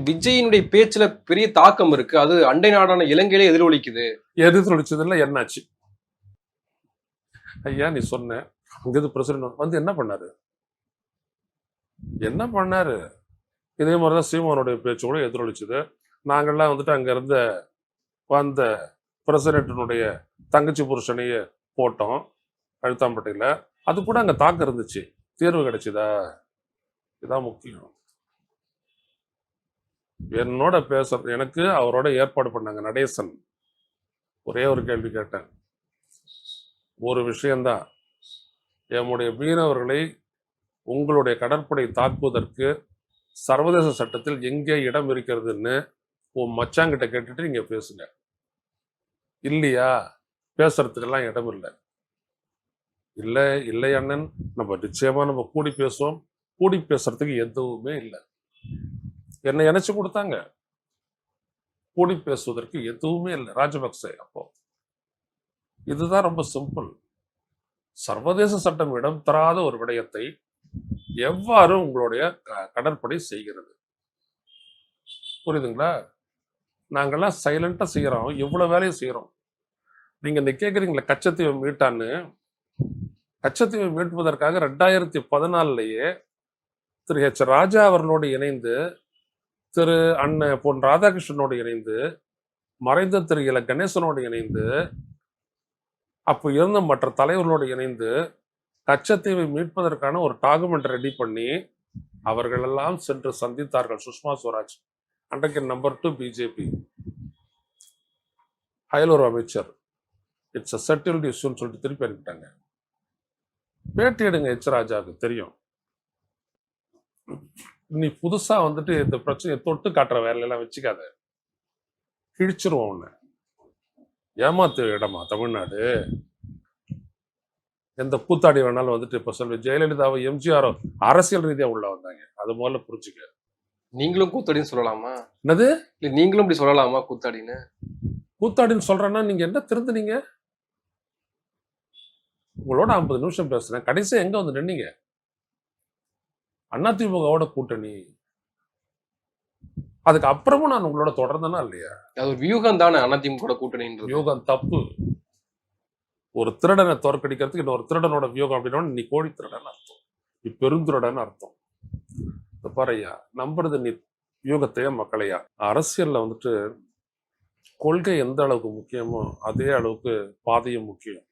விஜயினுடைய பேச்சுல பெரிய தாக்கம் இருக்கு. அது அண்டை நாடான இலங்கையிலே எதிரொலிக்குது. எதிர்த்தொழிச்சதுல என்னாச்சு? ஐயா நீ சொன்ன அங்கிருந்து பிரசிடண்ட் வந்து என்ன பண்ணாரு? என்ன பண்ணாரு? இதே மாதிரிதான் சீமானுடைய பேச்சு கூட எதிரொலிச்சது. நாங்கள்லாம் வந்துட்டு அங்க இருந்த வந்த பிரசிடென்டினுடைய தங்கச்சி புருஷனையே போட்டோம் அழுத்தாம்பட்டியில. அது கூட அங்க தாக்கம் இருந்துச்சு. தீர்வு கிடைச்சதா? இதான் முக்கியம். என்னோட பேசுறது எனக்கு அவரோட ஏற்பாடு பண்ணாங்க நடேசன். ஒரே ஒரு கேள்வி கேட்டேன். ஒரு விஷயம்தான், எம்முடைய மீனவர்களை உங்களுடைய கடற்படை தாக்குவதற்கு சர்வதேச சட்டத்தில் எங்கே இடம் இருக்கிறதுன்னு உன் மச்சாங்கிட்ட கேட்டுட்டு நீங்க பேசுங்க. இல்லையா பேசுறதுக்கெல்லாம் இடம் இல்லை. இல்லை இல்லை அண்ணன், நம்ம நிச்சயமா நம்ம கூடி பேசுவோம். கூடி பேசுறதுக்கு எதுவுமே இல்லை. என்னை இணைச்சு கொடுத்தாங்க. கூடி பேசுவதற்கு எதுவுமே இல்லை ராஜபக்சே. அப்போ இதுதான் ரொம்ப சிம்பிள். சர்வதேச சட்டம் இடம் தராத ஒரு விடயத்தை எவ்வாறு உங்களுடைய கடற்படை செய்கிறது? புரியுதுங்களா? நாங்கெல்லாம் சைலண்டா செய்யறோம், எவ்வளவு வேலையும் செய்யறோம். நீங்க இந்த கேக்குறீங்களா கச்சத்தீவை மீட்டான்னு? கச்சத்தீவை மீட்பதற்காக 2014 திரு ஹெச் ராஜா அவர்களோடு இணைந்து, திரு அண்ணன் பொன் ராதாகிருஷ்ணனோடு இணைந்து, மறைந்த திரு இல கணேசனோடு இணைந்து, அப்போ இருந்த மற்ற தலைவர்களோடு இணைந்து கச்சத்தீவை மீட்பதற்கான ஒரு டாக்குமெண்ட் ரெடி பண்ணி அவர்கள் எல்லாம் சென்று சந்தித்தார்கள். சுஷ்மா ஸ்வராஜ் அன்றைக்கு நம்பர் 2 பிஜேபி அயலுறவு அமைச்சர். இட்ஸ் அ செட்டில்டு இஷ்யூன்னு சொல்லிட்டு திருப்பி அனுப்பிட்டாங்க. பேட்டி எடுங்க ஹெச் ராஜாவுக்கு தெரியும். நீ புதுசா வந்துட்டு இந்த பிரச்சனையை தொட்டு காட்டுற வேலையெல்லாம் வச்சுக்காத, கிழிச்சிருவோம் உன்னை. ஏமாத்து இடமா தமிழ்நாடு? எந்த கூத்தாடி வேணாலும் வந்துட்டு இப்ப சொல்ல ஜெயலலிதாவை எம்ஜிஆர் அரசியல் ரீதியா உள்ள வந்தாங்க. அது முதல்ல புரிச்சுக்க. நீங்களும் கூத்தாடின்னு சொல்லலாமா? என்னது? இல்ல நீங்களும் இப்படி சொல்லலாமா கூத்தாடின்னு? கூத்தாடின்னு சொல்றேன்னா நீங்க என்ன திருந்துனீங்க? உங்களோட 50 நிமிஷம் பேசுறேன், கடைசியா எங்க வந்து நின்னீங்க? அதிமுகவோட கூட்டணி. அதுக்கு அப்புறமும் நான் உங்களோட தொடர்ந்தேனா இல்லையா? அது ஒரு வியூகம் தானே அதிமுக கூட்டணின்றது. வியூகம் தப்பு. ஒரு திருடனை தோற்கடிக்கிறதுக்கு இன்னொரு திருடனோட வியூகம் அப்படின்னா நீ கோழி திருடன் அர்த்தம், நீ பெருந்திருடன் அர்த்தம். பாறையா நம்புறது நீ வியூகத்தையா மக்களையா? அரசியல்ல வந்துட்டு கொள்கை எந்த அளவுக்கு முக்கியமோ அதே அளவுக்கு பாதையும் முக்கியம்.